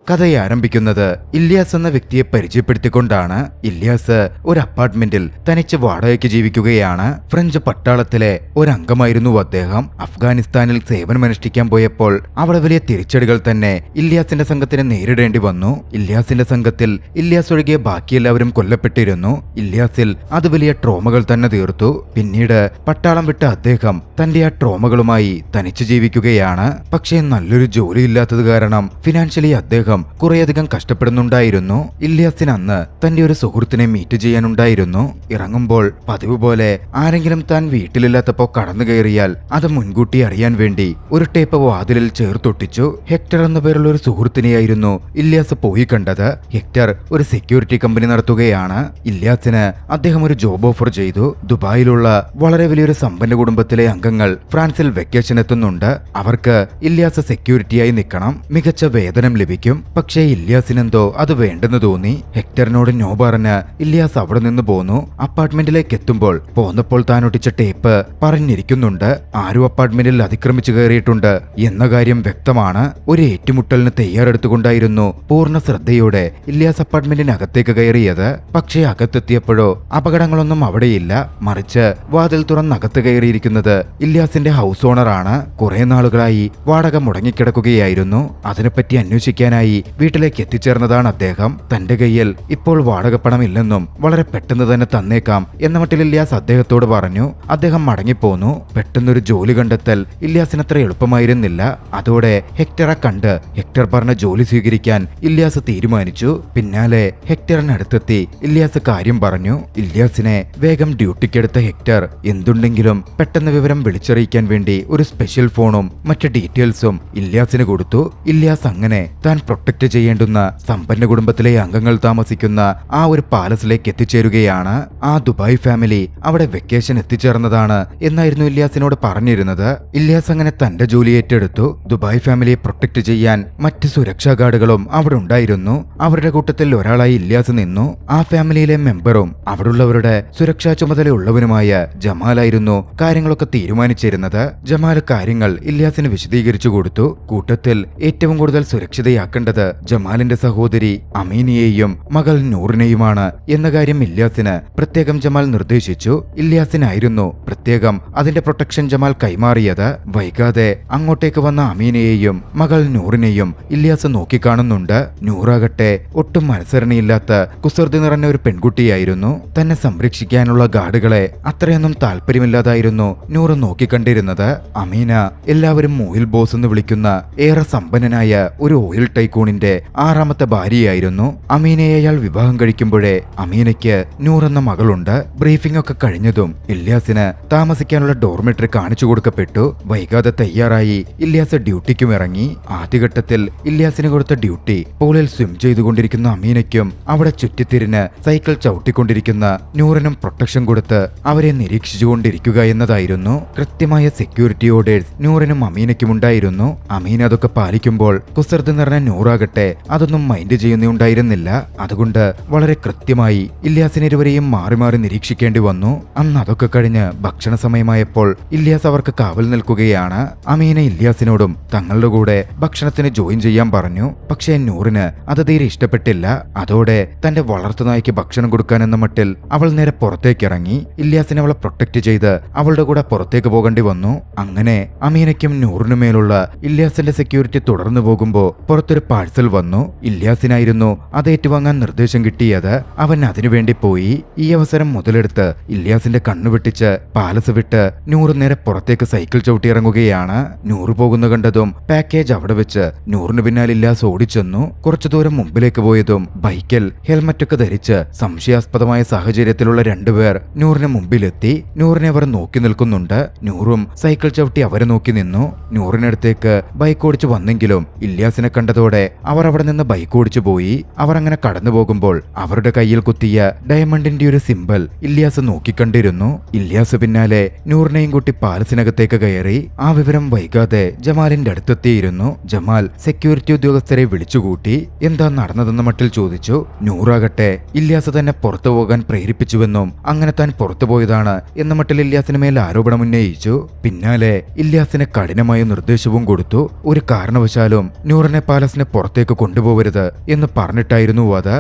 കഥയെ ആരംഭിക്കുന്നത് ഇല്യാസ് എന്ന വ്യക്തിയെ പരിചയപ്പെടുത്തിക്കൊണ്ടാണ്. ഇല്യാസ് ഒരു അപ്പാർട്ട്മെന്റിൽ തനിച്ച് വാടകയ്ക്ക് ജീവിക്കുകയാണ്. ഫ്രഞ്ച് പട്ടാളത്തിലെ ഒരംഗമായിരുന്നു അദ്ദേഹം. അഫ്ഗാനിസ്ഥാനിൽ സേവനമനുഷ്ഠിക്കാൻ പോയപ്പോൾ അവിടെ വലിയ തിരിച്ചടികൾ തന്നെ ഇല്യാസിന്റെ സംഘത്തിന് നേരിടേണ്ടി വന്നു. ഇല്യാസിന്റെ സംഘത്തിൽ ഇല്യാസ് ഒഴികെ ബാക്കിയെല്ലാവരും കൊല്ലപ്പെട്ടിരുന്നു. ഇല്യാസിൽ അത് വലിയ ട്രോമകൾ തന്നെ തീർത്തു. പിന്നീട് പട്ടാളം വിട്ട അദ്ദേഹം തന്റെ ആ ട്രോമകളുമായി തനിച്ച് ജീവിക്കുകയാണ്. പക്ഷേ നല്ലൊരു ജോലി ഇല്ലാത്തത് കാരണം ഫിനാൻഷ്യലി അദ്ദേഹം കുറേയധികം കഷ്ടപ്പെടുന്നുണ്ടായിരുന്നു. ഇല്യാസിന് അന്ന് തന്റെ ഒരു സുഹൃത്തിനെ മീറ്റ് ചെയ്യാനുണ്ടായിരുന്നു. ഇറങ്ങുമ്പോൾ പതിവ് പോലെ ആരെങ്കിലും താൻ വീട്ടിലില്ലാത്തപ്പോ കടന്നു കയറിയാൽ അത് മുൻകൂട്ടി അറിയാൻ വേണ്ടി ഒരു ടേപ്പ് വാതിലിൽ ചേർത്തൊട്ടിച്ചു. ഹെക്ടർ എന്ന പേരുള്ള ഒരു സുഹൃത്തിനെയായിരുന്നു ഇല്യാസ് പോയി കണ്ടത്. ഹെക്ടർ ഒരു സെക്യൂരിറ്റി കമ്പനി നടത്തുകയാണ്. ഇല്യാസിന് അദ്ദേഹം ഒരു ജോബ് ഓഫർ ചെയ്തു. ദുബായിലുള്ള വളരെ വലിയൊരു സമ്പന്ന കുടുംബത്തിലെ അംഗങ്ങൾ ഫ്രാൻസിൽ വെക്കേഷൻ എത്തുന്നുണ്ട്. അവർക്ക് ഇല്യാസ് സെക്യൂരിറ്റിയായി നിൽക്കണം. മികച്ച വേതനം ലഭിക്കും. പക്ഷേ ഇല്യാസിനെന്തോ അത് വേണ്ടെന്ന് തോന്നി. ഹെക്ടറിനോട് നോ പറഞ്ഞ് ഇല്യാസ് അവിടെ നിന്ന് പോന്നു. അപ്പാർട്ട്മെന്റിലേക്ക് എത്തുമ്പോൾ പോന്നപ്പോൾ താൻ ഒട്ടിച്ച ടേപ്പ് പറഞ്ഞിരിക്കുന്നുണ്ട്. ആരും അപ്പാർട്ട്മെന്റിൽ അതിക്രമിച്ചു കയറിയിട്ടുണ്ട് എന്ന കാര്യം വ്യക്തമാണ്. ഒരു ഏറ്റുമുട്ടലിന് തയ്യാറെടുത്തുകൊണ്ടായിരുന്നു പൂർണ്ണ ശ്രദ്ധയോടെ ഇല്യാസ് അപ്പാർട്ട്മെന്റിനകത്തേക്ക് കയറിയത്. പക്ഷേ അകത്തെത്തിയപ്പോഴോ അപകടങ്ങളൊന്നും അവിടെയില്ല. മറിച്ച് വാതിൽ തുറന്നകത്ത് കയറിയിരിക്കുന്നത് ഇല്യാസിന്റെ ഹൗസ് ഓണറാണ്. കുറെ നാളുകളായി വാടക മുടങ്ങിക്കിടക്കുകയായിരുന്നു. അതിനെപ്പറ്റി അന്വേഷിക്കാനായി വീട്ടിലേക്ക് എത്തിച്ചേർന്നതാണ് അദ്ദേഹം. തന്റെ കയ്യിൽ ഇപ്പോൾ വാടക പണമില്ലെന്നും വളരെ പെട്ടെന്ന് തന്നെ തന്നേക്കാം എന്ന മട്ടിൽ ഇല്യാസ് അദ്ദേഹത്തോട് പറഞ്ഞു. അദ്ദേഹം മടങ്ങിപ്പോന്നു. പെട്ടെന്നൊരു ജോലി കണ്ടെത്തൽ ഇല്യാസിനത്ര എളുപ്പമായിരുന്നില്ല. അതോടെ ഹെക്ടറെ കണ്ട് ഹെക്ടർ പറഞ്ഞ ജോലി സ്വീകരിക്കാൻ ഇല്യാസ് തീരുമാനിച്ചു. പിന്നാലെ ഹെക്ടറിനടുത്തെത്തി ഇല്യാസ് കാര്യം പറഞ്ഞു. ഇല്യാസിനെ വേഗം ഡ്യൂട്ടിക്കെടുത്ത ഹെക്ടർ എന്തുണ്ടെങ്കിലും പെട്ടെന്ന് വിവരം വിളിച്ചറിയിക്കാൻ വേണ്ടി ഒരു സ്പെഷ്യൽ ഫോണും മറ്റ് ഡീറ്റെയിൽസും ഇല്യാസിന് കൊടുത്തു. ഇല്യാസ് അങ്ങനെ താൻ പ്രൊട്ടക്ട് ചെയ്യേണ്ടുന്ന സമ്പന്ന കുടുംബത്തിലെ അംഗങ്ങൾ താമസിക്കുന്ന ആ ഒരു പാലസിലേക്ക് എത്തിച്ചേരുകയാണ്. ആ ദുബായ് ഫാമിലി അവിടെ വെക്കേഷൻ എത്തിച്ചേർന്നതാണ് എന്നായിരുന്നു ഇല്യാസിനോട് പറഞ്ഞിരുന്നത്. ഇല്യാസ് അങ്ങനെ തന്റെ ജോലി ഏറ്റെടുത്തു. ദുബായ് ഫാമിലിയെ പ്രൊട്ടക്ട് ചെയ്യാൻ മറ്റ് സുരക്ഷാ ഗാർഡുകളും അവിടെ ഉണ്ടായിരുന്നു. അവരുടെ കൂട്ടത്തിൽ ഒരാളായി ഇല്യാസ് നിന്നു. ആ ഫാമിലിയിലെ മെമ്പറും അവിടുള്ളവരുടെ സുരക്ഷാ ചുമതലയുള്ളവനുമായ ജമാലായിരുന്നു കാര്യങ്ങളൊക്കെ തീരുമാനിച്ചിരുന്നത്. ജമാൽ കാര്യങ്ങൾ ഇല്യാസിന് വിശദീകരിച്ചു കൊടുത്തു. കൂട്ടത്തിൽ ഏറ്റവും കൂടുതൽ സുരക്ഷിതയാക്കേണ്ടത് ജമാലിന്റെ സഹോദരി അമീനിയെയും മകൾ നൂറിനെയുമാണ് എന്ന കാര്യം ഇല്യാസിന് പ്രത്യേകം ജമാൽ നിർദ്ദേശിച്ചു. ഇല്യാസിനായിരുന്നു പ്രത്യേകം അതിന്റെ പ്രൊട്ടക്ഷൻ ജമാൽ കൈമാറിയത്. വൈകാതെ അങ്ങോട്ടേക്ക് വന്ന അമീനയെയും മകൾ നൂറിനെയും ഇല്യാസ് നോക്കിക്കാണുന്നുണ്ട്. നൂറാകട്ടെ ഒട്ടും മനസ്സരണയില്ലാത്ത കുസൃതി നിറഞ്ഞ ഒരു പെൺകുട്ടിയായിരുന്നു. തന്നെ സംരക്ഷിക്കാനുള്ള ഗാർഡുകളെ അത്രയൊന്നും താല്പര്യമില്ലാതായിരുന്നു നൂറ് നോക്കിക്കണ്ടിരുന്നത്. അമീന എല്ലാവരും ഓയിൽ ബോസ് എന്ന് വിളിക്കുന്ന ഏറെ സമ്പന്നനായ ഒരു ഓയിൽ ടൈക്കൂണിന്റെ 6ാമത്തെ ഭാര്യയായിരുന്നു. അമീനയെ അയാൾ വിവാഹം കഴിക്കുമ്പോഴേ അമീനയ്ക്ക് നൂറെന്ന മകളുണ്ട്. ബ്രീഫിംഗ് ഒക്കെ കഴിഞ്ഞതും ഇല്യാസിന് താമസിക്കാനുള്ള ഡോർമെട്രി കാണിച്ചു കൊടുക്കപ്പെട്ടു. വൈകാതെ തയ്യാറായി ഇല്യാസ് ഡ്യൂട്ടിക്കും ഇറങ്ങി. ആദ്യഘട്ടത്തിൽ ഇല്യാസിന് കൊടുത്ത ഡ്യൂട്ടി പൂളിൽ സ്വിം ചെയ്തുകൊണ്ടിരിക്കുന്ന അമീനയ്ക്കും അവിടെ ചുറ്റിത്തിരിഞ്ഞ് സൈക്കിൾ ചവിട്ടിക്കൊണ്ടിരിക്കുന്ന നൂറിനും പ്രൊട്ടക്ഷൻ കൊടുത്ത് അവരെ നിരീക്ഷിച്ചുകൊണ്ടിരിക്കുക എന്നതായിരുന്നു. കൃത്യമായ സെക്യൂരിറ്റി ഓർഡേഴ്സ് നൂറിനും അമീനയ്ക്കും ഉണ്ടായിരുന്നു. അമീന അതൊക്കെ പാലിക്കുമ്പോൾ കുസൃതി നിറഞ്ഞ നൂറാകട്ടെ അതൊന്നും മൈൻഡ് ചെയ്യുന്നുണ്ടായിരുന്നില്ല. അതുകൊണ്ട് വളരെ കൃത്യമായി ഇല്യാസിന് ഇരുവരെയും മാറി മാറി നിരീക്ഷിക്കേണ്ടി വന്നു. അന്ന് അതൊക്കെ കഴിഞ്ഞ് ഭക്ഷണ സമയമായപ്പോൾ ഇല്യാസ് അവർക്ക് കാവൽ നിൽക്കുകയാണ്. അമീന ഇല്യാസിനോടും തങ്ങളുടെ കൂടെ ഭക്ഷണത്തിന് ജോയിൻ ചെയ്യാൻ പറഞ്ഞു. പക്ഷേ നൂറിന് അത് തീരെ ഇഷ്ടപ്പെട്ടില്ല. അതോടെ തന്റെ വളർത്തുനായ്ക്ക് ഭക്ഷണം കൊടുക്കാനെന്ന മട്ടിൽ അവൾ നേരെ പുറത്തേക്കിറങ്ങി. ഇല്യാസിനെ അവളെ പ്രൊട്ടക്ട് ചെയ്ത് അവളുടെ കൂടെ പുറത്തേക്ക് പോകേണ്ടി വന്നു. അങ്ങനെ അമീനയ്ക്കും നൂറിനുമേലുള്ള ഇല്യാസിന്റെ സെക്യൂരിറ്റി തുടർന്നു പോകുമ്പോ പുറത്തൊരു പാഴ്സൽ വന്നു. ഇല്യാസിനായിരുന്നു അത് ഏറ്റുവാങ്ങാൻ നിർദ്ദേശം കിട്ടിയത്. അവൻ അതിനുവേണ്ടി പോയി. ഈ അവസരം മുതലെടുത്ത് ഇല്യാസിന്റെ കണ്ണു വെട്ടിച്ച് പാലസ് വിട്ട് നൂറ് നേരെ പുറത്തേക്ക് സൈക്കിൾ ചവിട്ടിയിറങ്ങുകയാണ്. നൂറ് പോകുന്ന കണ്ടതും പാക്കേജ് അവിടെ വെച്ച് നൂറിന് പിന്നാലെ ഇല്യാസ് ഓടിച്ചെന്നു. കുറച്ചു ദൂരം മുമ്പിലേക്ക് പോയതും ബൈക്കിൽ ഹെൽമറ്റൊക്കെ ധരിച്ച് സംശയാസ്പദമായ സാഹചര്യത്തിലുള്ള രണ്ടുപേർ നൂറിന് മുമ്പിലെത്തി. നൂറിനെ അവർ നോക്കി നിൽക്കുന്നുണ്ട്. നൂറും സൈക്കിൾ ചവിട്ടി അവരെ നോക്കി നിന്നു. നൂറിനടുത്തേക്ക് ബൈക്ക് ഓടിച്ചു വന്നെങ്കിലും ഇല്യാസിനെ കണ്ടതോടെ അവർ അവിടെ നിന്ന് ബൈക്ക് ഓടിച്ചു പോയി. അവർ അങ്ങനെ കടന്നു പോകുമ്പോൾ അവരുടെ കയ്യിൽ കുത്തിയ ഡയമണ്ടിന്റെ ഒരു സിമ്പൽ ഇല്യാസ് നോക്കിക്കണ്ടിരുന്നു. ഇല്യാസ് പിന്നാലെ നൂറിനെയും കൂട്ടി പാലസിനകത്തേക്ക് കയറി. ആ വിവരം വൈകാതെ ജമാലിന്റെ അടുത്തെത്തിയിരുന്നു. ജമാൽ സെക്യൂരിറ്റി ഉദ്യോഗസ്ഥരെ വിളിച്ചുകൂട്ടി എന്താ നടന്നതെന്ന മട്ടിൽ ചോദിച്ചു. നൂറാകട്ടെ ഇല്യാസ് തന്നെ പുറത്തു പോകാൻ പ്രേരിപ്പിച്ചുവെന്നും അങ്ങനെ താൻ പുറത്തുപോയതാണ് എന്ന മട്ടിൽ ഇല്യാസിന് മേൽ ആരോപണം ഉന്നയിച്ചു. പിന്നാലെ ഇല്യാസിന് കഠിനമായ നിർദ്ദേശവും കൊടുത്തു. ഒരു കാരണവശാലും നൂറിനെ പാലസിന് പുറത്തേക്ക് കൊണ്ടുപോകരുത് എന്ന് പറഞ്ഞിട്ടായിരുന്നു അത്.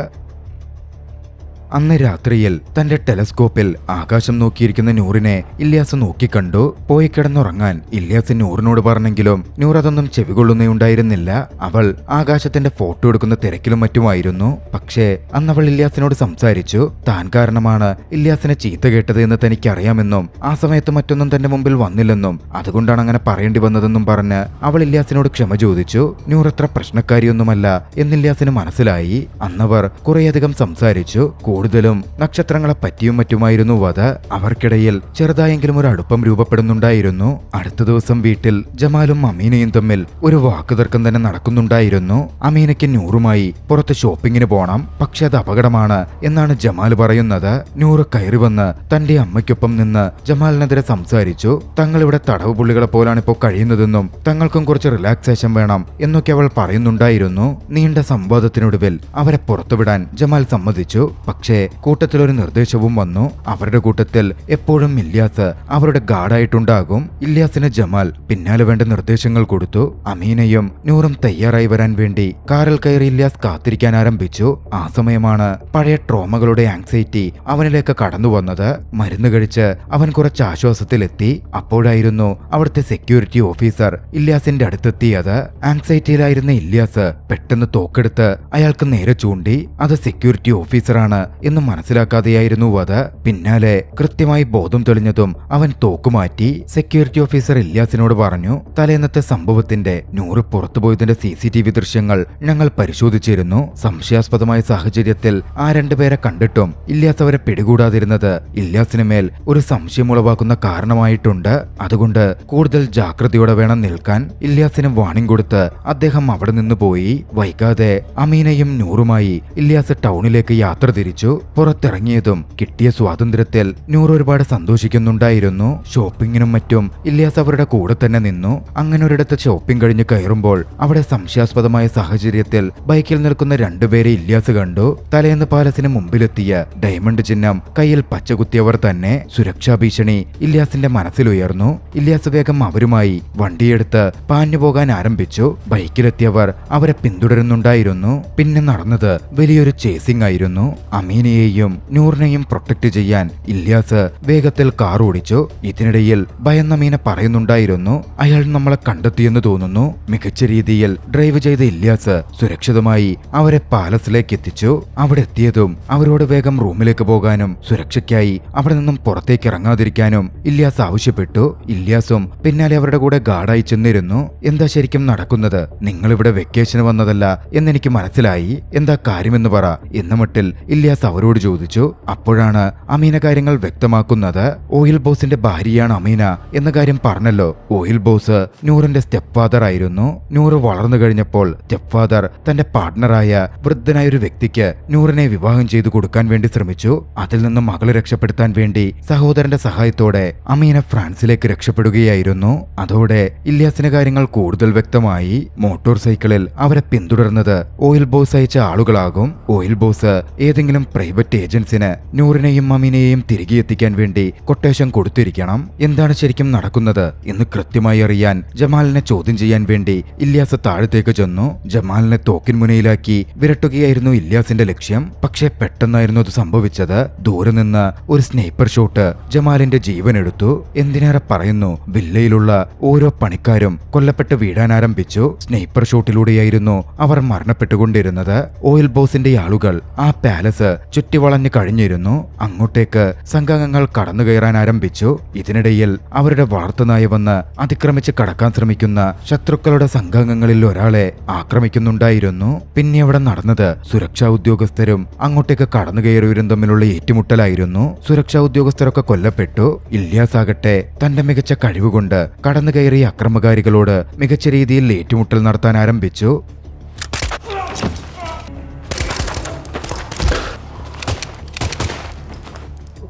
അന്ന് രാത്രിയിൽ തന്റെ ടെലസ്കോപ്പിൽ ആകാശം നോക്കിയിരിക്കുന്ന നൂറിനെ ഇല്യാസ് നോക്കിക്കണ്ടു. പോയി കിടന്നുറങ്ങാൻ ഇല്യാസ് നൂറിനോട് പറഞ്ഞെങ്കിലും നൂർ അതൊന്നും ചെവികൊള്ളുന്നേയുണ്ടായിരുന്നില്ല. അവൾ ആകാശത്തിന്റെ ഫോട്ടോ എടുക്കുന്ന തിരക്കിലും മറ്റുമായിരുന്നു. പക്ഷേ അന്നവൾ ഇല്യാസിനോട് സംസാരിച്ചു. താൻ കാരണമാണ് ഇല്യാസിനെ ചീത്ത കേട്ടത് എന്ന് തനിക്കറിയാമെന്നും ആ സമയത്ത് മറ്റൊന്നും തന്റെ മുമ്പിൽ വന്നില്ലെന്നും അതുകൊണ്ടാണ് അങ്ങനെ പറയേണ്ടി വന്നതെന്നും പറഞ്ഞ് അവൾ ഇല്യാസിനോട് ക്ഷമ ചോദിച്ചു. നൂർ അത്ര പ്രശ്നക്കാരിയൊന്നുമല്ല എന്ന് ഇല്യാസിന് മനസ്സിലായി. അന്നവർ കുറേയധികം സംസാരിച്ചു. കൂടുതലും നക്ഷത്രങ്ങളെ പറ്റിയും മറ്റുമായിരുന്നു അത്. അവർക്കിടയിൽ ചെറുതായെങ്കിലും ഒരു അടുപ്പം രൂപപ്പെടുന്നുണ്ടായിരുന്നു. അടുത്ത ദിവസം വീട്ടിൽ ജമാലും അമീനയും തമ്മിൽ ഒരു വാക്കുതർക്കം തന്നെ നടക്കുന്നുണ്ടായിരുന്നു. അമീനയ്ക്ക് നൂറുമായി പുറത്ത് ഷോപ്പിങ്ങിന് പോണം, പക്ഷെ അത് അപകടമാണ് എന്നാണ് ജമാൽ പറയുന്നത്. നൂറ് കയറി വന്ന് തന്റെ അമ്മയ്ക്കൊപ്പം നിന്ന് ജമാലിനെതിരെ സംസാരിച്ചു. തങ്ങളിവിടെ തടവ് പുള്ളികളെ പോലാണ് ഇപ്പോൾ കഴിയുന്നതെന്നും തങ്ങൾക്കും കുറച്ച് റിലാക്സേഷൻ വേണം എന്നൊക്കെ അവൾ പറയുന്നുണ്ടായിരുന്നു. നീണ്ട സംവാദത്തിനൊടുവിൽ അവരെ പുറത്തുവിടാൻ ജമാൽ സമ്മതിച്ചു. പക്ഷേ കൂട്ടത്തിലൊരു നിർദ്ദേശവും വന്നു. അവരുടെ കൂട്ടത്തിൽ എപ്പോഴും ഇല്യാസ് അവരുടെ ഗാർഡായിട്ടുണ്ടാകും. ഇല്യാസിന് ജമാൽ പിന്നാലെ വേണ്ട നിർദ്ദേശങ്ങൾ കൊടുത്തു. അമീനയും നൂറും തയ്യാറായി വരാൻ വേണ്ടി കാറിൽ കയറി ഇല്യാസ് കാത്തിരിക്കാൻ ആരംഭിച്ചു. ആ സമയമാണ് പഴയ ട്രോമകളുടെ ആങ്സൈറ്റി അവനിലേക്ക് കടന്നു വന്നത്. മരുന്ന് കഴിച്ച് അവൻ കുറച്ച് ആശ്വാസത്തിലെത്തി. അപ്പോഴായിരുന്നു അവിടുത്തെ സെക്യൂരിറ്റി ഓഫീസർ ഇല്യാസിന്റെ അടുത്തെത്തിയത്. ആങ്സൈറ്റിയിലായിരുന്ന ഇല്യാസ് പെട്ടെന്ന് തോക്കെടുത്ത് അയാൾക്ക് നേരെ ചൂണ്ടി. അത് സെക്യൂരിറ്റി ഓഫീസറാണ് എന്ന് മനസ്സിലാക്കാതെയായിരുന്നു അത്. പിന്നാലെ കൃത്യമായി ബോധം തെളിഞ്ഞതും അവൻ തോക്കുമാറ്റി. സെക്യൂരിറ്റി ഓഫീസർ ഇല്യാസിനോട് പറഞ്ഞു, തലേന്നത്തെ സംഭവത്തിന്റെ നൂറ് പുറത്തുപോയതിന്റെ CCTV ദൃശ്യങ്ങൾ ഞങ്ങൾ പരിശോധിച്ചിരുന്നു. സംശയാസ്പദമായ സാഹചര്യത്തിൽ ആ രണ്ടുപേരെ കണ്ടിട്ടും ഇല്യാസ് അവരെ പിടികൂടാതിരുന്നത് ഇല്യാസിന് മേൽ ഒരു സംശയമുളവാക്കുന്ന കാരണമായിട്ടുണ്ട്. അതുകൊണ്ട് കൂടുതൽ ജാഗ്രതയോടെ വേണം നിൽക്കാൻ. ഇല്യാസിന് വാണിംഗ് കൊടുത്ത് അദ്ദേഹം അവിടെ നിന്ന് പോയി. വൈകാതെ അമീനയും നൂറുമായി ഇല്യാസ് ടൗണിലേക്ക് യാത്ര തിരിച്ചു. പുറത്തിറങ്ങിയതും കിട്ടിയ സ്വാതന്ത്ര്യത്തിൽ നൂർ ഒരുപാട് സന്തോഷിക്കുന്നുണ്ടായിരുന്നു. ഷോപ്പിങ്ങിനും മറ്റും ഇല്യാസ് അവരുടെ കൂടെ തന്നെ നിന്നു. അങ്ങനെ ഒരിടത്ത് ഷോപ്പിംഗ് കഴിഞ്ഞ് കയറുമ്പോൾ അവിടെ സംശയാസ്പദമായ സാഹചര്യത്തിൽ ബൈക്കിൽ നിൽക്കുന്ന രണ്ടുപേരെ ഇല്യാസ് കണ്ടു. തലേന്ന് പാലസിന് മുമ്പിലെത്തിയ ഡയമണ്ട് ചിഹ്നം കയ്യിൽ പച്ചകുത്തിയവർ തന്നെ. സുരക്ഷാ ഭീഷണി ഇല്യാസിന്റെ മനസ്സിലുയർന്നു. ഇല്യാസ് വേഗം അവരുമായി വണ്ടിയെടുത്ത് പാഞ്ഞു പോകാൻ ആരംഭിച്ചു. ബൈക്കിലെത്തിയവർ അവരെ പിന്തുടരുന്നുണ്ടായിരുന്നു. പിന്നെ നടന്നത് വലിയൊരു ചേസിംഗ് ആയിരുന്നു. അമീനയെയും നൂറിനെയും പ്രൊട്ടക്ട് ചെയ്യാൻ ഇല്യാസ് വേഗത്തിൽ കാർ ഓടിച്ചു. ഇതിനിടയിൽ ഭയന്ന അമീന പറയുന്നുണ്ടായിരുന്നു, അയാൾ നമ്മളെ കണ്ടെത്തിയെന്ന് തോന്നുന്നു. മികച്ച രീതിയിൽ ഡ്രൈവ് ചെയ്ത ഇല്യാസ് സുരക്ഷിതമായി അവരെ പാലസിലേക്ക് എത്തിച്ചു. അവിടെ എത്തിയതും അവരോട് വേഗം റൂമിലേക്ക് പോകാനും സുരക്ഷയ്ക്കായി അവിടെ നിന്നും പുറത്തേക്ക് ഇറങ്ങാതിരിക്കാനും ഇല്യാസ് ആവശ്യപ്പെട്ടു. ഇല്യാസും പിന്നാലെ അവരുടെ കൂടെ ഗാർഡായി ചെന്നിരുന്നു. എന്താ ശരിക്കും നടക്കുന്നത്? നിങ്ങളിവിടെ വെക്കേഷന് വന്നതല്ല എന്നെനിക്ക് മനസ്സിലായി. എന്താ കാര്യമെന്ന് പറ എന്ന മട്ടിൽ ഇല്യാസ് അവരോട് ചോദിച്ചു. അപ്പോഴാണ് അമീന കാര്യങ്ങൾ വ്യക്തമാക്കുന്നത്. ഓയിൽ ബോസിന്റെ ഭാര്യയാണ് അമീന എന്ന കാര്യം പറഞ്ഞല്ലോ. ഓയിൽ ബോസ് നൂറിന്റെ സ്റ്റെപ്പ് ഫാദർ ആയിരുന്നു. നൂറ് വളർന്നു കഴിഞ്ഞപ്പോൾ സ്റ്റെപ്പ് ഫാദർ തന്റെ പാർട്ട്ണറായ വൃദ്ധനായ ഒരു വ്യക്തിക്ക് നൂറിനെ വിവാഹം ചെയ്തു കൊടുക്കാൻ വേണ്ടി ശ്രമിച്ചു. അതിൽ നിന്നും മകളെ രക്ഷപ്പെടുത്താൻ വേണ്ടി സഹോദരന്റെ സഹായത്തോടെ അമീന ഫ്രാൻസിലേക്ക് രക്ഷപ്പെടുകയായിരുന്നു. അതോടെ ഇല്യാസിന് കാര്യങ്ങൾ കൂടുതൽ വ്യക്തമായി. മോട്ടോർ സൈക്കിളിൽ അവരെ പിന്തുടർന്നത് ഓയിൽ ബോസ് അയച്ച ആളുകളാകും. ഓയിൽ ബോസ് ഏതെങ്കിലും പ്രൈവറ്റ് ഏജൻസിന് നൂറിനെയും അമീനയെയും തിരികെ എത്തിക്കാൻ വേണ്ടി കൊട്ടേഷൻ കൊടുത്തിരിക്കണം. എന്താണ് ശരിക്കും നടക്കുന്നത് എന്ന് കൃത്യമായി അറിയാൻ ജമാലിനെ ചോദ്യം ചെയ്യാൻ വേണ്ടി ഇല്യാസ് താഴത്തേക്ക് ചെന്നു. ജമാലിനെ തോക്കിൻ മുനയിലാക്കി വിരട്ടുകയായിരുന്നു ഇല്യാസിന്റെ ലക്ഷ്യം. പക്ഷേ പെട്ടെന്നായിരുന്നു അത് സംഭവിച്ചത്. ദൂരെ നിന്ന് ഒരു സ്നൈപ്പർ ഷോട്ട് ജമാലിന്റെ ജീവൻ എടുത്തു. എന്തിനേറെ പറയുന്നു, വില്ലയിലുള്ള ഓരോ പണിക്കാരും കൊല്ലപ്പെട്ട് വീഴാൻ ആരംഭിച്ചു. സ്നൈപ്പർ ഷോട്ടിലൂടെയായിരുന്നു അവർ മരണപ്പെട്ടുകൊണ്ടിരുന്നത്. ഓയിൽ ബോസിന്റെ ആളുകൾ ആ പാലസ് ചുറ്റിവളഞ്ഞു കഴിഞ്ഞിരുന്നു. അങ്ങോട്ടേക്ക് സംഘാംഗങ്ങൾ കടന്നു കയറാൻ ആരംഭിച്ചു. ഇതിനിടയിൽ അവരുടെ വളർത്തുനായ വന്ന് അതിക്രമിച്ച് കടക്കാൻ ശ്രമിക്കുന്ന ശത്രുക്കളുടെ സംഘാംഗങ്ങളിൽ ഒരാളെ ആക്രമിക്കുന്നുണ്ടായിരുന്നു. പിന്നെ അവിടെ നടന്നത് സുരക്ഷാ ഉദ്യോഗസ്ഥരും അങ്ങോട്ടേക്ക് കടന്നു കയറിയവരും തമ്മിലുള്ള ഏറ്റുമുട്ടലായിരുന്നു. സുരക്ഷാ ഉദ്യോഗസ്ഥരൊക്കെ കൊല്ലപ്പെട്ടു. ഇല്യാസ് ആകട്ടെ തന്റെ മികച്ച കഴിവുകൊണ്ട് കടന്നു കയറിയ അക്രമകാരികളോട് മികച്ച രീതിയിൽ ഏറ്റുമുട്ടൽ നടത്താൻ ആരംഭിച്ചു.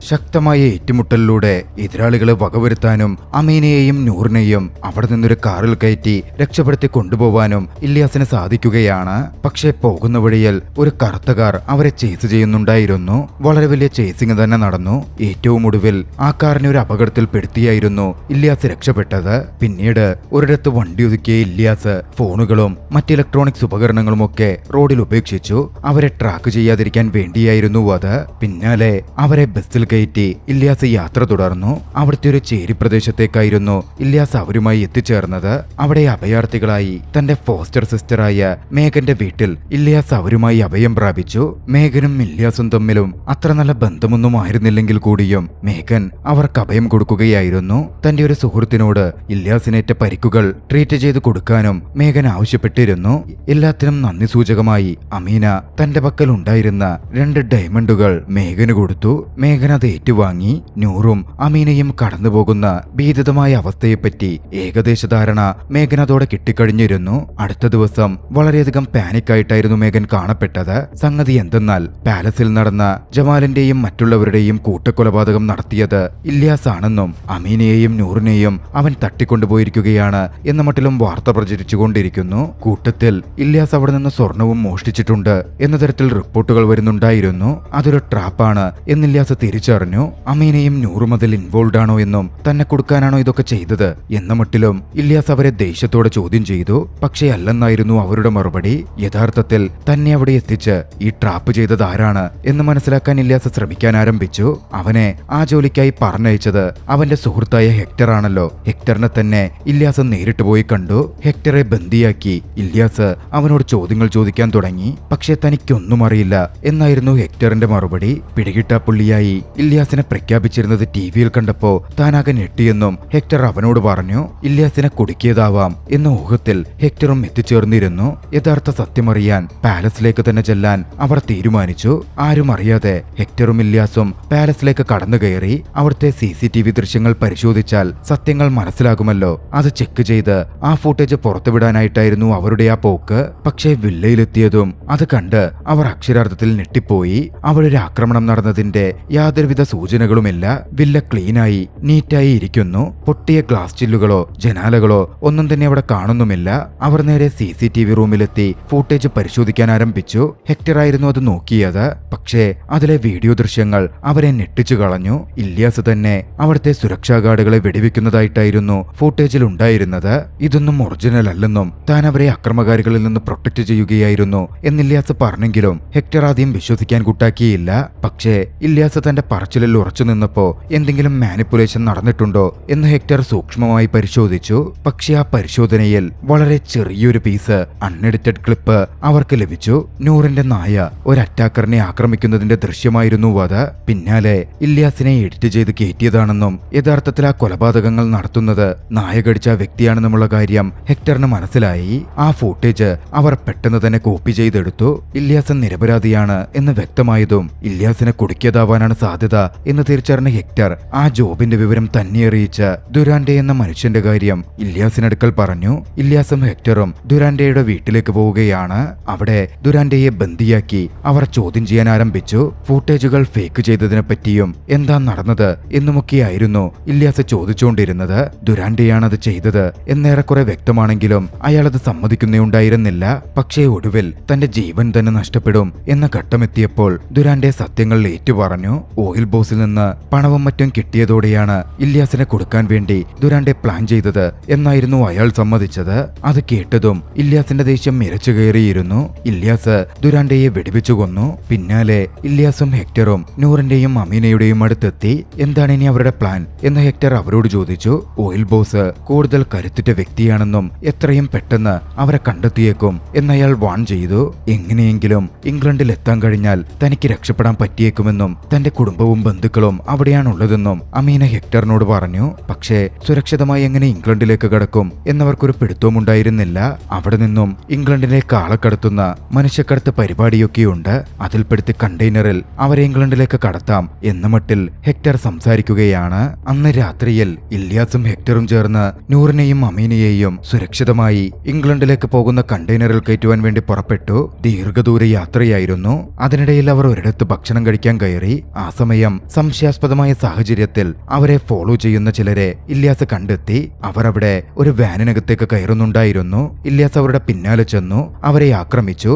ശക്തമായ ഏറ്റുമുട്ടലിലൂടെ എതിരാളികളെ വകവരുത്താനും അമീനയെയും നൂറിനെയും അവിടെ നിന്നൊരു കാറിൽ കയറ്റി രക്ഷപ്പെടുത്തി കൊണ്ടുപോവാനും ഇല്യാസിന് സാധിക്കുകയാണ്. പക്ഷേ പോകുന്ന വഴിയിൽ ഒരു കറുത്ത കാർ അവരെ ചേസ് ചെയ്യുന്നുണ്ടായിരുന്നു. വളരെ വലിയ ചേസിംഗ് തന്നെ നടന്നു. ഏറ്റവും ഒടുവിൽ ആ കാറിനെ ഒരു അപകടത്തിൽ പെടുത്തിയായിരുന്നു ഇല്യാസ് രക്ഷപ്പെട്ടത്. പിന്നീട് ഒരിടത്ത് വണ്ടി ഒതുക്കിയ ഇല്യാസ് ഫോണുകളും മറ്റ് ഇലക്ട്രോണിക്സ് ഉപകരണങ്ങളും ഒക്കെ റോഡിൽ ഉപേക്ഷിച്ചു. അവരെ ട്രാക്ക് ചെയ്യാതിരിക്കാൻ വേണ്ടിയായിരുന്നു അത്. പിന്നാലെ അവരെ ബസ്സിൽ കയറ്റി ഇല്യാസ് യാത്ര തുടർന്നു. അവിടുത്തെ ഒരു ചേരി പ്രദേശത്തേക്കായിരുന്നു ഇല്യാസ് അവരുമായി എത്തിച്ചേർന്നത്. അവിടെ അഭയാർത്ഥികളായി തന്റെ ഫോസ്റ്റർ സിസ്റ്ററായ മേഘന്റെ വീട്ടിൽ ഇല്യാസ് അവരുമായി അഭയം പ്രാപിച്ചു. മേഘനും ഇല്യാസും തമ്മിലും അത്ര നല്ല ബന്ധമൊന്നും ആയിരുന്നില്ലെങ്കിൽ കൂടിയും മേഘൻ അവർക്ക് അഭയം കൊടുക്കുകയായിരുന്നു. തന്റെ ഒരു സുഹൃത്തിനോട് ഇല്യാസിനേറ്റ പരിക്കുകൾ ട്രീറ്റ് ചെയ്ത് കൊടുക്കാനും മേഘൻ ആവശ്യപ്പെട്ടിരുന്നു. എല്ലാത്തിനും നന്ദി സൂചകമായി അമീന തന്റെ പക്കൽ ഉണ്ടായിരുന്ന 2 ഡയമണ്ടുകൾ മേഘന് കൊടുത്തു. മേഘൻ അത് ഏറ്റുവാങ്ങി. നൂറും അമീനയും കടന്നുപോകുന്ന ഭീതിതമായ അവസ്ഥയെപ്പറ്റി ഏകദേശ ധാരണ മേഘൻ അതോടെ കിട്ടിക്കഴിഞ്ഞിരുന്നു. അടുത്ത ദിവസം വളരെയധികം പാനിക്കായിട്ടായിരുന്നു മേഘൻ കാണപ്പെട്ടത്. സംഗതി എന്തെന്നാൽ പാലസിൽ നടന്ന ജമാലിന്റെയും മറ്റുള്ളവരുടെയും കൂട്ടക്കൊലപാതകം നടത്തിയത് ഇല്യാസ് ആണെന്നും അമീനയെയും നൂറിനെയും അവൻ തട്ടിക്കൊണ്ടുപോയിരിക്കുകയാണ് എന്ന മട്ടിലും വാർത്ത പ്രചരിച്ചുകൊണ്ടിരിക്കുന്നു. കൂട്ടത്തിൽ ഇല്യാസ് അവിടെ നിന്ന് സ്വർണവും മോഷ്ടിച്ചിട്ടുണ്ട് എന്ന തരത്തിൽ റിപ്പോർട്ടുകൾ വരുന്നുണ്ടായിരുന്നു. അതൊരു ട്രാപ്പാണ് എന്ന് ഇല്യാസ് തിരിച്ചറിഞ്ഞു. അമീനയും നൂറും അതിൽ ഇൻവോൾവ് ആണോ എന്നും തന്നെ കൊടുക്കാനാണോ ഇതൊക്കെ ചെയ്തത് എന്ന മട്ടിലും ഇല്യാസ് അവരെ ദേഷ്യത്തോടെ ചോദ്യം ചെയ്തു. പക്ഷേ അല്ലെന്നായിരുന്നു അവരുടെ മറുപടി. യഥാർത്ഥത്തിൽ തന്നെ അവിടെ എത്തിച്ച് ഈ ട്രാപ്പ് ചെയ്തത് ആരാണ് എന്ന് മനസ്സിലാക്കാൻ ഇല്യാസ് ശ്രമിക്കാൻ ആരംഭിച്ചു. അവനെ ആ ജോലിക്കായി പറഞ്ഞയച്ചത് അവന്റെ സുഹൃത്തായ ഹെക്ടർ ആണല്ലോ. ഹെക്ടറിനെ തന്നെ ഇല്യാസ് നേരിട്ട് പോയി കണ്ടു. ഹെക്ടറെ ബന്ദിയാക്കി ഇല്യാസ് അവനോട് ചോദ്യങ്ങൾ ചോദിക്കാൻ തുടങ്ങി. പക്ഷേ തനിക്കൊന്നും അറിയില്ല എന്നായിരുന്നു ഹെക്ടറിന്റെ മറുപടി. പിടികിട്ടാപ്പുള്ളിയായി ഇല്യാസിനെ പ്രഖ്യാപിച്ചിരുന്നത് ടിവിയിൽ കണ്ടപ്പോ താനാകെ ഞെട്ടിയെന്നും ഹെക്ടർ അവനോട് പറഞ്ഞു. ഇല്യാസിനെ കുടുക്കിയതാവാം എന്ന ഊഹത്തിൽ ഹെക്ടറും എത്തിച്ചേർന്നിരുന്നു. യഥാർത്ഥ സത്യമറിയാൻ പാലസിലേക്ക് തന്നെ ചെല്ലാൻ അവർ തീരുമാനിച്ചു. ആരും അറിയാതെ ഹെക്ടറും ഇല്യാസും പാലസിലേക്ക് കടന്നു കയറി. അവിടുത്തെ CCTV ദൃശ്യങ്ങൾ പരിശോധിച്ചാൽ സത്യങ്ങൾ മനസ്സിലാകുമല്ലോ. അത് ചെക്ക് ചെയ്ത് ആ ഫുട്ടേജ് പുറത്തുവിടാനായിട്ടായിരുന്നു അവരുടെ ആ പോക്ക്. പക്ഷേ വില്ലയിലെത്തിയതും അത് കണ്ട് അവർ അക്ഷരാർത്ഥത്തിൽ ഞെട്ടിപ്പോയി. അവിടെ ഒരു ആക്രമണം നടന്നതിന്റെ യാതൊരുവിധ സൂചനകളുമില്ല. വില്ല ക്ലീനായി നീറ്റായി ഇരിക്കുന്നു. പൊട്ടിയ ഗ്ലാസ് ചില്ലുകളോ ജനാലകളോ ഒന്നും തന്നെ അവിടെ കാണുന്നുമില്ല. അവർ നേരെ CCTV റൂമിലെത്തി ഫുട്ടേജ് പരിശോധിക്കാൻ ആരംഭിച്ചു. ഹെക്ടർ ആയിരുന്നു അത് നോക്കിയത്. പക്ഷേ അതിലെ വീഡിയോ ദൃശ്യങ്ങൾ അവരെ ഞെട്ടിച്ചു കളഞ്ഞു. ഇല്യാസ് തന്നെ അവിടുത്തെ സുരക്ഷാ ഗാർഡുകളെ വെടിവെക്കുന്നതായിട്ടായിരുന്നു ഫുട്ടേജിൽ ഉണ്ടായിരുന്നത്. ഇതൊന്നും ഒറിജിനൽ അല്ലെന്നും താൻ അവരെ അക്രമകാരികളിൽ നിന്ന് പ്രൊട്ടക്ട് ചെയ്യുകയായിരുന്നു എന്ന് ഇല്യാസ് പറഞ്ഞെങ്കിലും ഹെക്ടർ ആദ്യം വിശ്വസിക്കാൻ കൂട്ടാക്കിയില്ല. പക്ഷേ ഇല്യാസ് തന്റെ പറച്ചിലിൽ ഉറച്ചു നിന്നപ്പോ എന്തെങ്കിലും മാനിപ്പുലേഷൻ നടന്നിട്ടുണ്ടോ എന്ന് ഹെക്ടർ സൂക്ഷ്മമായി പരിശോധിച്ചു. പക്ഷേ ആ പരിശോധനയിൽ വളരെ ചെറിയൊരു പീസ് അൺഎഡിറ്റഡ് ക്ലിപ്പ് അവർക്ക് ലഭിച്ചു. നൂറിന്റെ നായ ഒരു അറ്റാക്കറിനെ ആക്രമിക്കുന്നതിന്റെ ദൃശ്യമായിരുന്നു അത്. പിന്നാലെ ഇല്യാസിനെ എഡിറ്റ് ചെയ്ത് കയറ്റിയതാണെന്നും യഥാർത്ഥത്തിൽ ആ കൊലപാതകങ്ങൾ നടത്തുന്നത് നായ കടിച്ച വ്യക്തിയാണെന്നുമുള്ള കാര്യം ഹെക്ടറിന് മനസ്സിലായി. ആ ഫുട്ടേജ് അവർ പെട്ടെന്ന് തന്നെ കോപ്പി ചെയ്തെടുത്തു. ഇല്യാസ് നിരപരാധിയാണ് എന്ന് വ്യക്തമായതും ഇല്യാസിനെ കുടുക്കിയതാവാനാണ് സാധ്യത എന്ന് തിരിച്ചറിഞ്ഞ ഹെക്ടർ ആ ജോബിന്റെ വിവരം തന്നെ അറിയിച്ച് ദുരാൻഡെ എന്ന മനുഷ്യന്റെ കാര്യം ഇല്യാസിനടുക്കൽ പറഞ്ഞു. ഇല്യാസും ഹെക്ടറും ദുരാൻഡെയുടെ വീട്ടിലേക്ക് പോവുകയാണ്. അവിടെ ദുരാൻഡെയെ ബന്ദിയാക്കി അവർ ചോദ്യം ചെയ്യാൻ ആരംഭിച്ചു. ഫുട്ടേജുകൾ ഫേക്ക് ചെയ്തതിനെ പറ്റിയും എന്താ നടന്നത് എന്നുമൊക്കെയായിരുന്നു ഇല്യാസ് ചോദിച്ചുകൊണ്ടിരുന്നത്. ദുരാൻഡെയാണത് ചെയ്തത് എന്നേറെക്കുറെ വ്യക്തമാണെങ്കിലും അയാളത് സമ്മതിക്കുന്നേയുണ്ടായിരുന്നില്ല. പക്ഷേ ഒടുവിൽ തന്റെ ജീവൻ തന്നെ നഷ്ടപ്പെടും എന്ന ഘട്ടമെത്തിയപ്പോൾ ദുരാൻഡെ സത്യങ്ങൾ ഏറ്റുപറഞ്ഞു. ഓയിൽ ബോസിൽ നിന്ന് പണവും മറ്റും കിട്ടിയതോടെയാണ് ഇല്യാസിനെ കൊടുക്കാൻ വേണ്ടി ദുരാൻഡെ പ്ലാൻ ചെയ്തത് എന്നായിരുന്നു അയാൾ സമ്മതിച്ചത്. അത് കേട്ടതും ഇല്യാസിന്റെ ദേഷ്യം ഇരച്ചു കയറിയിരുന്നു. ഇല്യാസ് ദുരാൻഡെയെ വെടിവെച്ചു കൊന്നു. പിന്നാലെ ഇല്യാസും ഹെക്ടറും നൂറിന്റെയും അമീനയുടെയും അടുത്തെത്തി. എന്താണ് ഇനി അവരുടെ പ്ലാൻ എന്ന് ഹെക്ടർ അവരോട് ചോദിച്ചു. ഓയിൽ ബോസ് കൂടുതൽ കരുത്തുറ്റ വ്യക്തിയാണെന്നും എത്രയും പെട്ടെന്ന് അവരെ കണ്ടെത്തിയേക്കും എന്നയാൾ വാൺ ചെയ്തു. എങ്ങനെയെങ്കിലും ഇംഗ്ലണ്ടിൽ എത്താൻ കഴിഞ്ഞാൽ തനിക്ക് രക്ഷപ്പെടാൻ പറ്റിയേക്കുമെന്നും തന്റെ കുടുംബവും ബന്ധുക്കളും അവിടെയാണുള്ളതെന്നും അമീന ഹെക്ടറിനോട് പറഞ്ഞു. പക്ഷേ സുരക്ഷിതമായി എങ്ങനെ ഇംഗ്ലണ്ടിലേക്ക് കടക്കും എന്നവർക്കൊരു പിടുത്തവും ഉണ്ടായിരുന്നില്ല. അവിടെ നിന്നും ഇംഗ്ലണ്ടിലേക്ക് ആളെ കടത്തുന്ന മനുഷ്യക്കടത്ത് പരിപാടിയൊക്കെയുണ്ട്. അതിൽപ്പെടുത്തി കണ്ടെയ്നറിൽ അവരെ ഇംഗ്ലണ്ടിലേക്ക് കടത്താം എന്ന മട്ടിൽ ഹെക്ടർ സംസാരിക്കുകയാണ്. അന്ന് രാത്രിയിൽ ഇല്യാസും ഹെക്ടറും ചേർന്ന് നൂറിനെയും അമീനയെയും സുരക്ഷിതമായി ഇംഗ്ലണ്ടിലേക്ക് പോകുന്ന കണ്ടെയ്നറിൽ കയറ്റുവാൻ വേണ്ടി പുറപ്പെട്ടു. ദീർഘദൂര യാത്രയായിരുന്നു. അതിനിടയിൽ അവർ ഒരിടത്ത് ഭക്ഷണം കഴിക്കാൻ കയറി. ആ സമയം സമയം സംശയാസ്പദമായ സാഹചര്യത്തിൽ അവരെ ഫോളോ ചെയ്യുന്ന ചിലരെ ഇല്യാസ് കണ്ടെത്തി. അവർ അവിടെ ഒരു വാനിനകത്തേക്ക് കയറുന്നുണ്ടായിരുന്നു. ഇല്യാസ് അവരുടെ പിന്നാലെ ചെന്നു അവരെ ആക്രമിച്ചു.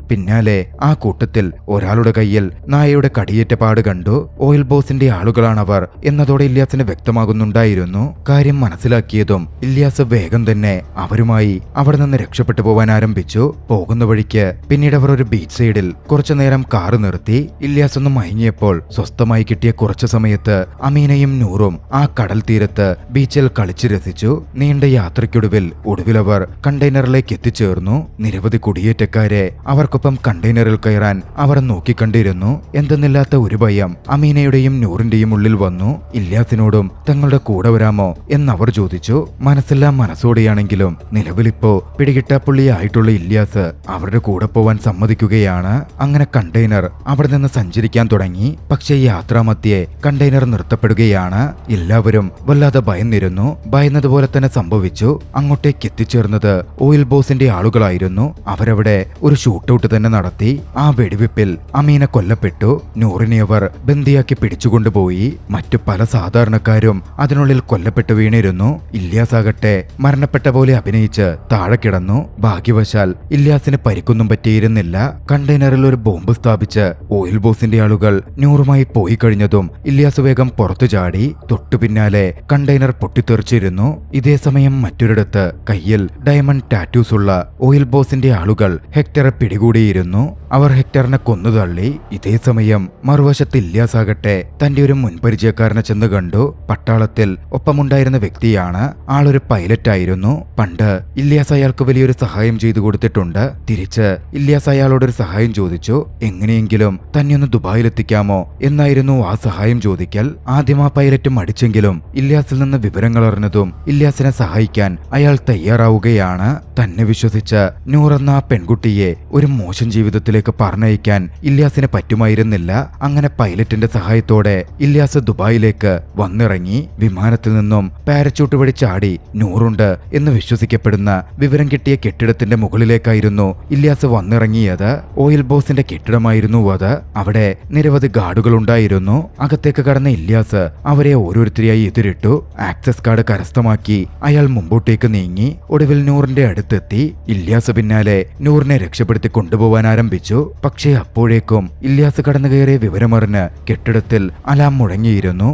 പിന്നാലെ ആ കൂട്ടത്തിൽ ഒരാളുടെ കയ്യിൽ നായയുടെ കടിയേറ്റ പാട് കണ്ടു. ഓയിൽ ബോസിന്റെ ആളുകളാണവർ എന്നതോടെ ഇല്യാസിന് വ്യക്തമാകുന്നുണ്ടായിരുന്നു. കാര്യം മനസ്സിലാക്കിയതും ഇല്യാസ് വേഗം തന്നെ അവരുമായി അവിടെ നിന്ന് രക്ഷപ്പെട്ടു പോവാൻ ആരംഭിച്ചു. പോകുന്ന വഴിക്ക് പിന്നീട് അവർ ഒരു ബീച്ച് സൈഡിൽ കുറച്ചു നേരം കാറ് നിർത്തി. ഇല്യാസ് ഒന്ന് മയങ്ങിയപ്പോൾ സ്വസ്ഥമായി കിട്ടിയ കുറച്ചു സമയത്ത് അമീനയും നൂറും ആ കടൽ തീരത്ത് ബീച്ചിൽ കളിച്ചു രസിച്ചു. നീണ്ട യാത്രയ്ക്കൊടുവിൽ അവർ കണ്ടെയ്നറിലേക്ക് എത്തിച്ചേർന്നു. നിരവധി കുടിയേറ്റക്കാരെ അവർക്കൊപ്പം കണ്ടെയ്നറിൽ കയറാൻ അവർ നോക്കിക്കണ്ടിരുന്നു. എന്തെന്നില്ലാത്ത ഒരു ഭയം അമീനയുടെയും നൂറിന്റെയും ഉള്ളിൽ വന്നു. ഇല്യാസിനോടും തങ്ങളുടെ കൂടെ വരാമോ എന്നവർ ചോദിച്ചു. മനസ്സെല്ലാം മനസ്സോടെയാണെങ്കിലും നിലവിലിപ്പോ പിടികിട്ടാപ്പുള്ളിയായിട്ടുള്ള ഇല്യാസ് അവരുടെ കൂടെ പോവാൻ സമ്മതിക്കുകയാണ്. അങ്ങനെ കണ്ടെയ്നർ അവിടെ നിന്ന് സഞ്ചരിക്കാൻ തുടങ്ങി. പക്ഷേ യാത്രാമധ്യേ കണ്ടെയ്നർ നിർത്തപ്പെടുകയാണ്. എല്ലാവരും വല്ലാതെ ഭയന്നിരുന്നു. ഭയന്നതുപോലെ തന്നെ സംഭവിച്ചു. അങ്ങോട്ടേക്ക് എത്തിച്ചേർന്നത് ഓയിൽ ബോസിന്റെ ആളുകളായിരുന്നു. അവരവിടെ ഒരു ഷൂട്ടൌട്ട് തന്നെ നടത്തി. ആ വെടിവെപ്പിൽ അമീന കൊല്ലപ്പെട്ടു. നൂറിനെ അവർ ബന്ദിയാക്കി പിടിച്ചുകൊണ്ടുപോയി. മറ്റു പല സാധാരണക്കാരും അതിനുള്ളിൽ കൊല്ലപ്പെട്ടു വീണിരുന്നു. ഇല്യാസ് ആകട്ടെ മരണപ്പെട്ട പോലെ അഭിനയിച്ച് താഴെ കിടന്നു. ഭാഗ്യവശാൽ ഇല്യാസിന് പരിക്കൊന്നും പറ്റിയിരുന്നില്ല. കണ്ടെയ്നറിൽ ഒരു ബോംബ് സ്ഥാപിച്ച് ഓയിൽ ബോസിന്റെ ആളുകൾ നൂറുമായി പോയി കഴിഞ്ഞതും ഇല്യാസ് വേഗം പുറത്തു ചാടി. തൊട്ടു പിന്നാലെ കണ്ടെയ്നർ പൊട്ടിത്തെറിച്ചിരുന്നു. ഇതേ സമയം മറ്റൊരിടത്ത് കയ്യിൽ ഡയമണ്ട് ടാറ്റൂസ് ഉള്ള ഓയിൽ ബോസിന്റെ ആളുകൾ ഹെക്ടറെ പിടികൂടിയിരുന്നു. അവർ ഹെക്ടറിനെ കൊന്നുതള്ളി. ഇതേ സമയം മറുവശത്ത് ഇല്യാസ് ആകട്ടെ തന്റെ ഒരു മുൻപരിചയക്കാരനെ ചെന്ന് കണ്ടു. പട്ടാളത്തിൽ ഒപ്പമുണ്ടായിരുന്ന വ്യക്തിയാണ്. ആളൊരു പൈലറ്റായിരുന്നു. പണ്ട് ഇല്യാസ് അയാൾക്ക് വലിയൊരു സഹായം ചെയ്തു കൊടുത്തിട്ടുണ്ട്. തിരിച്ച് ഇല്യാസ് അയാളോടൊരു സഹായം ചോദിച്ചു. എങ്ങനെയെങ്കിലും തന്നെ ഒന്ന് ദുബായിലെത്തിക്കാമോ എന്നായിരുന്നു ആ സഹായം ചോദിക്കൽ. ആദ്യം ആ പൈലറ്റ് മടിച്ചെങ്കിലും ഇല്യാസിൽ നിന്ന് വിവരങ്ങൾ അറിഞ്ഞതും ഇല്യാസിനെ സഹായിക്കാൻ അയാൾ തയ്യാറാവുകയാണ്. തന്നെ വിശ്വസിച്ച നൂർ എന്ന ആ പെൺകുട്ടിയെ ഒരു മോശം ജീവിതത്തിലേക്ക് പറഞ്ഞയക്കാൻ ഇല്യാസിന് പറ്റുമായിരുന്നില്ല. അങ്ങനെ പൈലറ്റിന്റെ സഹായത്തോടെ ഇല്യാസ് ദുബായിലേക്ക് വന്നിറങ്ങി. വിമാനത്തിൽ നിന്നും പാരച്യൂട്ട് വഴി ചാടി നൂറുണ്ട് എന്ന് വിശ്വസിക്കപ്പെടുന്ന വിവരം കിട്ടിയ കെട്ടിടത്തിന്റെ മുകളിലേക്കായിരുന്നു ഇല്യാസ് വന്നിറങ്ങിയത്. ഓയിൽ ബോസിന്റെ കെട്ടിടമായിരുന്നു അത്. അവിടെ നിരവധി ഗാർഡുകൾ ഉണ്ടായിരുന്നു. അകത്തേക്ക് കടന്ന ഇല്യാസ് അവരെ ഓരോരുത്തരെയായി എതിരിട്ടു. ആക്സസ് കാർഡ് കരസ്ഥമാക്കി അയാൾ മുമ്പോട്ടേക്ക് നീങ്ങി. ഒടുവിൽ നൂറിന്റെ അടുത്തെത്തി. ഇല്യാസ് പിന്നാലെ നൂറിനെ രക്ഷപ്പെടുത്തി കൊണ്ടുപോവാൻ ആരംഭിച്ചു. പക്ഷേ അപ്പോഴേക്കും ഇല്യാസ് കടന്നു കയറിയ വിവരമറിഞ്ഞ് കെട്ടിടത്തിൽ അലാം മുഴങ്ങിയിരുന്നു.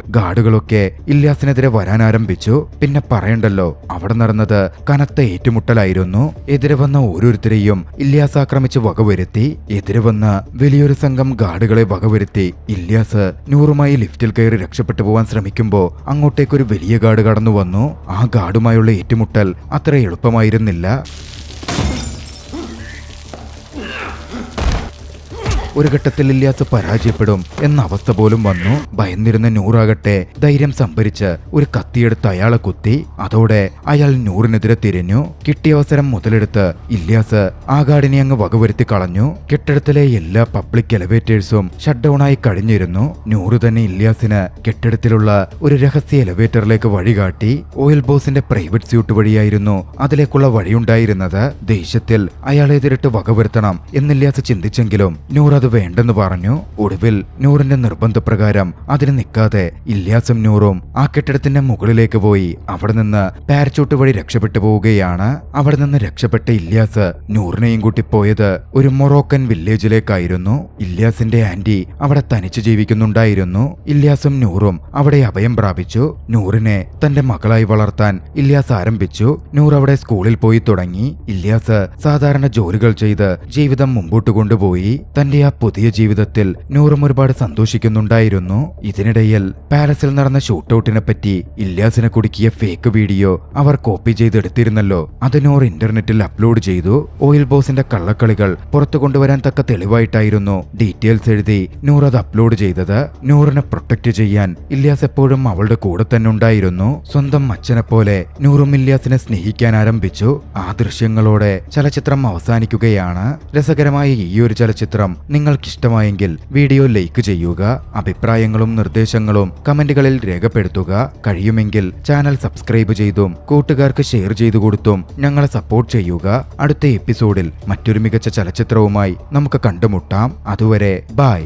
ഗാർഡുകളൊക്കെ ഇല്യാസിനെതിരെ വരാൻ ആരംഭിച്ചു. പിന്നെ പറയണ്ടല്ലോ, അവിടെ നടന്നത് കനത്ത ഏറ്റുമുട്ടലായിരുന്നു. എതിരെ വന്ന ഓരോരുത്തരെയും ഇല്യാസ് ആക്രമിച്ച് വകവരുത്തി. എതിരെ വന്ന വലിയൊരു സംഘം ഗാർഡുകളെ വകവരുത്തി ഇല്യാസ് നൂറുമായി ലിഫ്റ്റിൽ കയറി രക്ഷപ്പെട്ടു പോവാൻ ശ്രമിക്കുമ്പോ അങ്ങോട്ടേക്കൊരു വലിയ ഗാർഡ് കടന്നു വന്നു. ആ ഗാർഡുമായുള്ള ഏറ്റുമുട്ടൽ അത്ര എളുപ്പമായിരുന്നില്ല. ഒരു ഘട്ടത്തിൽ ഇല്യാസ് പരാജയപ്പെടും എന്ന അവസ്ഥ പോലും വന്നു. ഭയന്നിരുന്ന നൂറാകട്ടെ ധൈര്യം സംഭരിച്ച് ഒരു കത്തിയെടുത്ത് അയാളെ കുത്തി. അതോടെ അയാൾ നൂറിനെതിരെ തിരിഞ്ഞു. കിട്ടിയ അവസരം മുതലെടുത്ത് ഇല്യാസ് ആ ഗാർഡിനെ അങ്ങ് വകവരുത്തി കളഞ്ഞു. കെട്ടിടത്തിലെ എല്ലാ പബ്ലിക് എലവേറ്റേഴ്സും ഷട്ട് ഡൗൺ ആയി കഴിഞ്ഞിരുന്നു. നൂറ് തന്നെ ഇല്യാസിന് കെട്ടിടത്തിലുള്ള ഒരു രഹസ്യ എലവേറ്ററിലേക്ക് വഴികാട്ടി. ഓയിൽ ബോസിന്റെ പ്രൈവറ്റ് സ്യൂട്ട് വഴിയായിരുന്നു അതിലേക്കുള്ള വഴിയുണ്ടായിരുന്നത്. ദേഷ്യത്തിൽ അയാളെ എതിരിട്ട് വകവരുത്തണം എന്നില്യാസ് ചിന്തിച്ചെങ്കിലും നൂർ അത് വേണ്ടെന്ന് പറഞ്ഞു. ഒടുവിൽ നൂറിന്റെ നിർബന്ധപ്രകാരം അതിന് നിൽക്കാതെ ഇല്യാസും നൂറും ആ കെട്ടിടത്തിന്റെ മുകളിലേക്ക് പോയി അവിടെ നിന്ന് പാരച്യൂട്ട് വഴി രക്ഷപ്പെട്ടു പോവുകയാണ്. അവിടെ നിന്ന് രക്ഷപ്പെട്ട ഇല്യാസ് നൂറിനെയും കൂട്ടി പോയത് ഒരു മൊറോക്കൻ വില്ലേജിലേക്കായിരുന്നു. ഇല്യാസിന്റെ ആന്റി അവിടെ തനിച്ചു ജീവിക്കുന്നുണ്ടായിരുന്നു. ഇല്യാസും നൂറും അവിടെ അഭയം പ്രാപിച്ചു. നൂറിനെ തന്റെ മകളായി വളർത്താൻ ഇല്യാസ് ആരംഭിച്ചു. നൂർ അവിടെ സ്കൂളിൽ പോയി തുടങ്ങി. ഇല്യാസ് സാധാരണ ജോലികൾ ചെയ്ത് ജീവിതം മുമ്പോട്ട് കൊണ്ടുപോയി. തന്റെ ആ പുതിയ ജീവിതത്തിൽ നൂറും ഒരുപാട് സന്തോഷിക്കുന്നുണ്ടായിരുന്നു. ഇതിനിടയിൽ പാലസിൽ നടന്ന ഷൂട്ടൌട്ടിനെ പറ്റി ഇല്യാസിനെ കുടുക്കിയ ഫേക്ക് വീഡിയോ അവർ കോപ്പി ചെയ്തെടുത്തിരുന്നല്ലോ. അത് നൂർ ഇന്റർനെറ്റിൽ അപ്ലോഡ് ചെയ്തു. ഓയിൽ ബോസിന്റെ കള്ളക്കളികൾ പുറത്തു കൊണ്ടുവരാൻ തക്ക തെളിവായിട്ടായിരുന്നു ഡീറ്റെയിൽസ് എഴുതി നൂർ അത് അപ്ലോഡ് ചെയ്തത്. നൂറിനെ പ്രൊട്ടക്ട് ചെയ്യാൻ ഇല്യാസ് എപ്പോഴും അവളുടെ കൂടെ തന്നെ ഉണ്ടായിരുന്നു. സ്വന്തം അച്ഛനെ പോലെ നൂറും ഇല്യാസിനെ സ്നേഹിക്കാൻ ആരംഭിച്ചു. ആ ദൃശ്യങ്ങളോടെ ചലച്ചിത്രം അവസാനിക്കുകയാണ്. രസകരമായ ഈ ഒരു ചലച്ചിത്രം നിങ്ങൾക്കിഷ്ടമായെങ്കിൽ വീഡിയോ ലൈക്ക് ചെയ്യുക, അഭിപ്രായങ്ങളും നിർദ്ദേശങ്ങളും കമന്റുകളിൽ രേഖപ്പെടുത്തുക. കഴിയുമെങ്കിൽ ചാനൽ സബ്സ്ക്രൈബ് ചെയ്തും കൂട്ടുകാർക്ക് ഷെയർ ചെയ്തു കൊടുത്തും ഞങ്ങളെ സപ്പോർട്ട് ചെയ്യുക. അടുത്ത എപ്പിസോഡിൽ മറ്റൊരു മികച്ച ചലച്ചിത്രവുമായി നമുക്ക് കണ്ടുമുട്ടാം. അതുവരെ ബൈ.